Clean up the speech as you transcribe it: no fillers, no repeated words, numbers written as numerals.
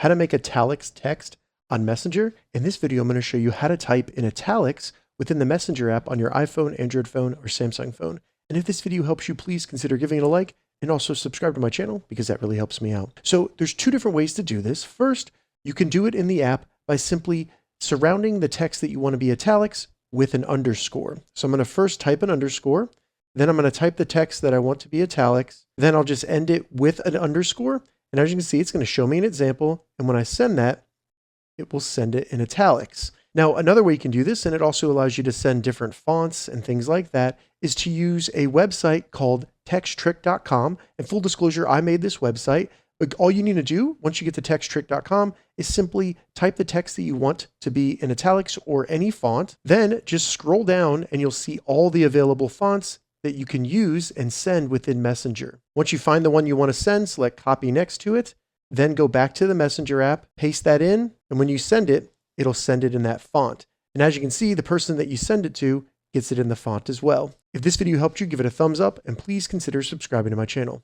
how to make italics text on Messenger. In this video, I'm going to show you how to type in italics within the Messenger app on your iPhone, Android phone, or Samsung phone. And if this video helps you, please consider giving it a like and also subscribe to my channel because that really helps me out. So there's two different ways to do this. First, you can do it in the app by simply surrounding the text that you want to be italics with an underscore. So I'm going to first type an underscore, then I'm going to type the text that I want to be italics, then I'll just end it with an underscore. And as you can see, it's going to show me an example. And when I send that, it will send it in italics. Now, another way you can do this, and it also allows you to send different fonts and things like that, is to use a website called texttrick.com. And full disclosure, I made this website. But all you need to do once you get to texttrick.com is simply type the text that you want to be in italics or any font. Then just scroll down and you'll see all the available fonts that you can use and send within Messenger. Once you find the one you want to send, select copy next to it, then go back to the Messenger app, paste that in, and when you send it, it'll send it in that font. And as you can see, the person that you send it to gets it in the font as well. If this video helped you, give it a thumbs up and please consider subscribing to my channel.